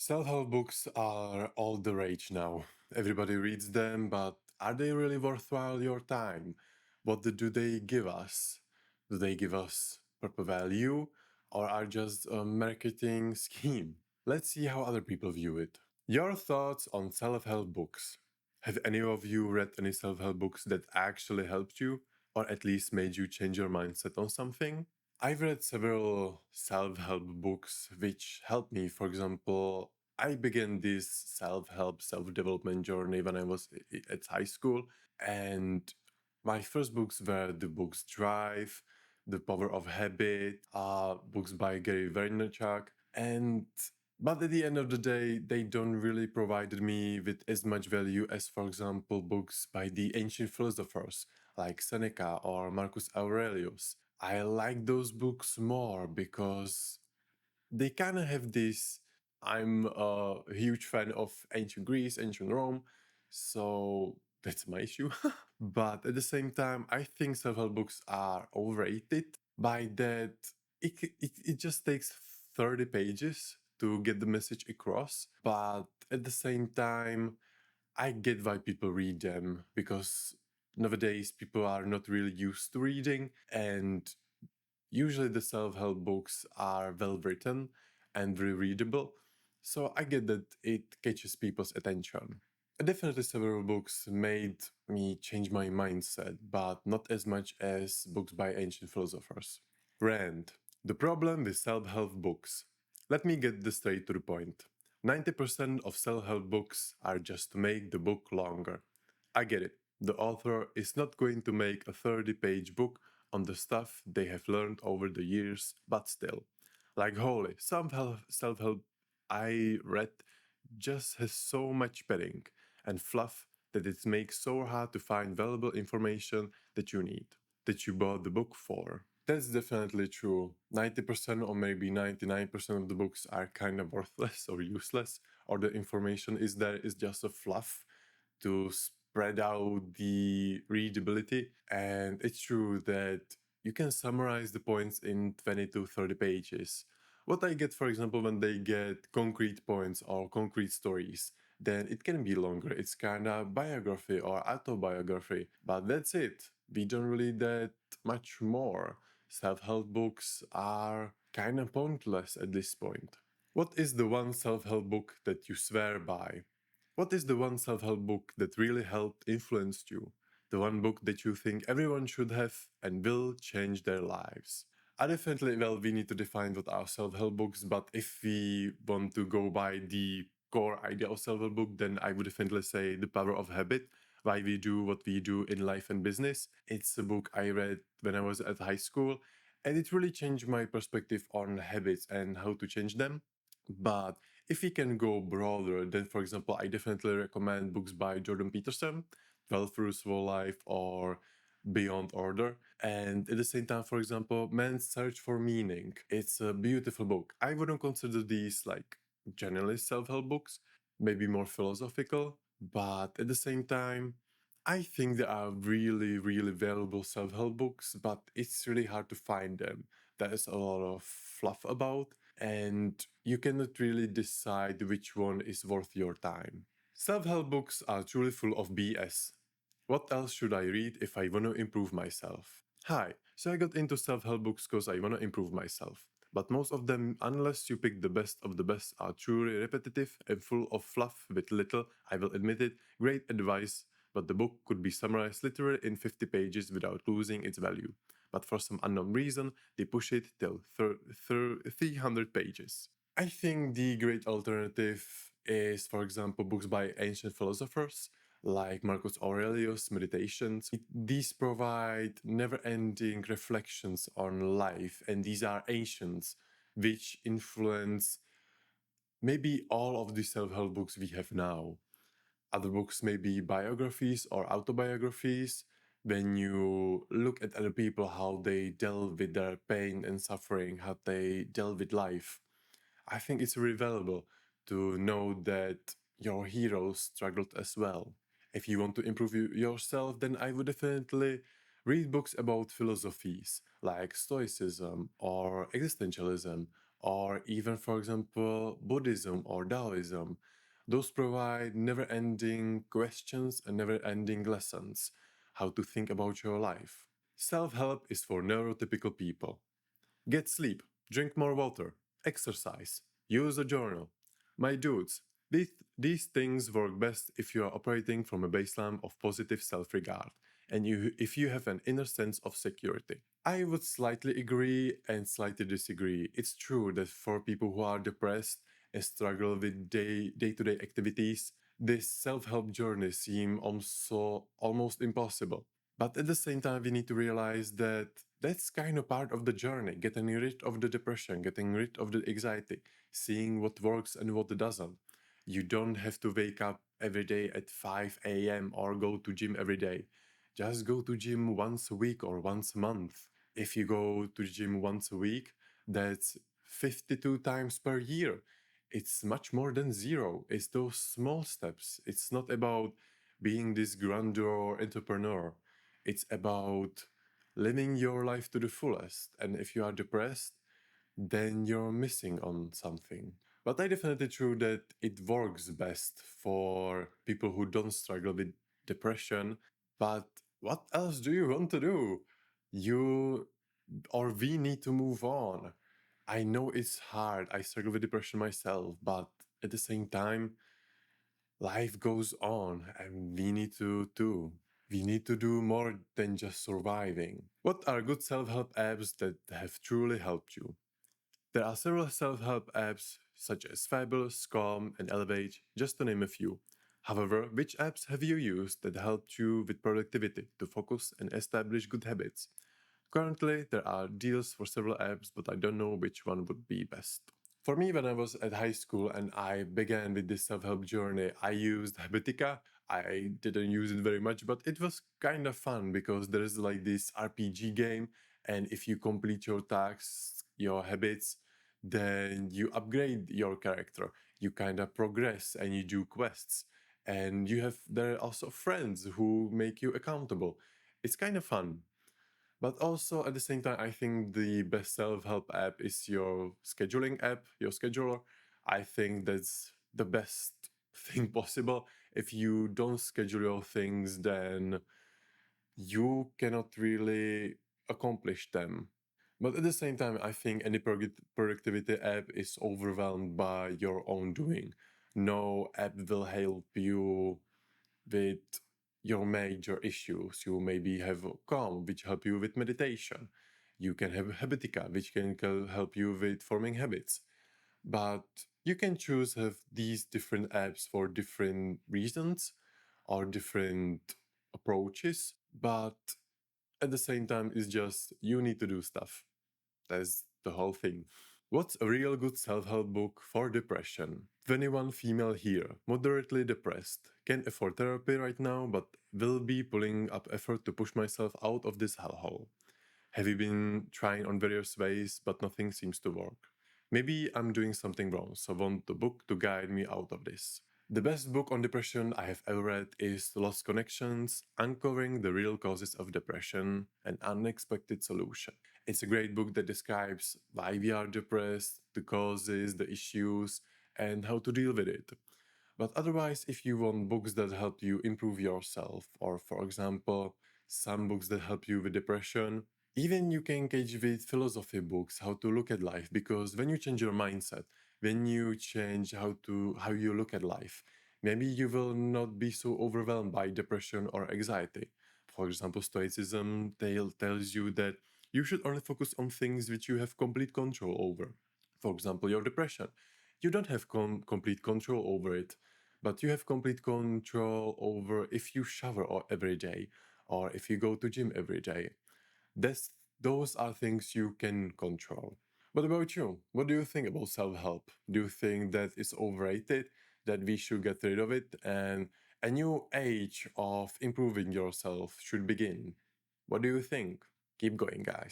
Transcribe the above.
Self-help books are all the rage now. Everybody reads them, but are they really worthwhile your time? What do they give us? Do they give us proper value or are just a marketing scheme? Let's see how other people view it. Your thoughts on self-help books. Have any of you read any self-help books that actually helped you or at least made you change your mindset on something? I've read several self-help books which helped me. For example, I began this self-help, self-development journey when I was at high school. And my first books were the books Drive, The Power of Habit, books by Gary Vaynerchuk. But at the end of the day, they don't really provide me with as much value as, for example, books by the ancient philosophers like Seneca or Marcus Aurelius. I like those books more because they kind of have this. I'm a huge fan of ancient Greece, ancient Rome, so that's my issue. But at the same time, I think self-help books are overrated. By that, it just takes 30 pages to get the message across. But at the same time, I get why people read them because nowadays people are not really used to reading, and usually the self-help books are well written and very readable. So I get that it catches people's attention. Definitely several books made me change my mindset, but not as much as books by ancient philosophers. Rand. The problem with self-help books. Let me get this straight to the point. 90% of self-help books are just to make the book longer. I get it. The author is not going to make a 30-page book on the stuff they have learned over the years, but still. Like holy, some self-help I read just has so much padding and fluff that it makes so hard to find valuable information that you need, that you bought the book for. That's definitely true. 90% or maybe 99% of the books are kind of worthless or useless, or the information is there is just a fluff to spread out the readability. And it's true that you can summarize the points in 20 to 30 pages. What I get, for example, when they get concrete points or concrete stories, then it can be longer. It's kind of biography or autobiography, but that's it. We don't really that much more. Self-help books are kind of pointless at this point. What is the one self-help book that you swear by? What is the one self-help book that really helped influenced you? The one book that you think everyone should have and will change their lives? I definitely, well, we need to define what are self-help books, but if we want to go by the core idea of self-help book, then I would definitely say The Power of Habit, Why We Do What We Do in Life and Business. It's a book I read when I was at high school, and it really changed my perspective on habits and how to change them. But if we can go broader, then for example, I definitely recommend books by Jordan Peterson, 12 Rules for Life or Beyond Order. And at the same time, for example, Man's Search for Meaning. It's a beautiful book. I wouldn't consider these like generally self-help books, maybe more philosophical, but at the same time, I think there are really, really valuable self-help books, but it's really hard to find them. There's a lot of fluff about, and you cannot really decide which one is worth your time. Self-help books are truly full of BS. What else should I read if I want to improve myself? Hi, so I got into self-help books because I want to improve myself. But most of them, unless you pick the best of the best, are truly repetitive and full of fluff with little, I will admit it, great advice, but the book could be summarized literally in 50 pages without losing its value. But for some unknown reason, they push it till 300 pages. I think the great alternative is, for example, books by ancient philosophers like Marcus Aurelius' Meditations. These provide never-ending reflections on life, and these are ancients, which influence maybe all of the self-help books we have now. Other books may be biographies or autobiographies. When you look at other people, how they deal with their pain and suffering, how they deal with life, I think it's really valuable to know that your heroes struggled as well. If you want to improve yourself, then I would definitely read books about philosophies like Stoicism or existentialism or even, for example, Buddhism or Taoism. Those provide never ending questions and never ending lessons how to think about your life. Self help is for neurotypical people. Get sleep, drink more water, exercise, use a journal. My dudes, these things work best if you are operating from a baseline of positive self regard and if you have an inner sense of security. I would slightly agree and slightly disagree. It's true that for people who are depressed and struggle with day to day activities, this self help journey seem also almost impossible. But at the same time, we need to realize that that's kind of part of the journey, getting rid of the depression, getting rid of the anxiety, seeing what works and what doesn't. You don't have to wake up every day at 5 a.m. or go to gym every day. Just go to gym once a week or once a month. If you go to gym once a week, that's 52 times per year. It's much more than zero. It's those small steps. It's not about being this grandeur entrepreneur. It's about living your life to the fullest. And if you are depressed, then you're missing on something. But I definitely true that it works best for people who don't struggle with depression. But what else do you want to do? You or we need to move on. I know it's hard. I struggle with depression myself, but at the same time, life goes on and we need to too. We need to do more than just surviving. What are good self help apps that have truly helped you? There are several self help apps such as Fabulous, Calm, and Elevate, just to name a few. However, which apps have you used that helped you with productivity to focus and establish good habits? Currently, there are deals for several apps, but I don't know which one would be best. For me, when I was at high school and I began with this self help journey, I used Habitica. I didn't use it very much, but it was kind of fun because there is like this RPG game, and if you complete your tasks, your habits, then you upgrade your character. You kind of progress and you do quests. And you have there are also friends who make you accountable. It's kind of fun. But also at the same time, I think the best self-help app is your scheduling app, your scheduler. I think that's the best thing possible. If you don't schedule your things, then you cannot really accomplish them. But at the same time, I think any productivity app is overwhelmed by your own doing. No app will help you with your major issues. You maybe have Calm, which help you with meditation. You can have Habitica, which can help you with forming habits. But you can choose have these different apps for different reasons or different approaches. But at the same time, it's just you need to do stuff. That's the whole thing. What's a real good self help book for depression? 21 female here, moderately depressed. Can't afford therapy right now, but will be pulling up effort to push myself out of this hellhole. Have you been trying on various ways, but nothing seems to work? Maybe I'm doing something wrong, so want the book to guide me out of this. The best book on depression I have ever read is Lost Connections, Uncovering the Real Causes of Depression, An Unexpected Solution. It's a great book that describes why we are depressed, the causes, the issues, and how to deal with it. But otherwise, if you want books that help you improve yourself, or for example, some books that help you with depression, even you can engage with philosophy books, how to look at life, because when you change your mindset, when you change how you look at life, maybe you will not be so overwhelmed by depression or anxiety. For example, Stoicism tells you that you should only focus on things which you have complete control over. For example, your depression. You don't have complete control over it, but you have complete control over if you shower every day or if you go to gym every day. That's, those are things you can control. What about you? What do you think about self-help? Do you think that it's overrated, that we should get rid of it, and a new age of improving yourself should begin? What do you think? Keep going, guys.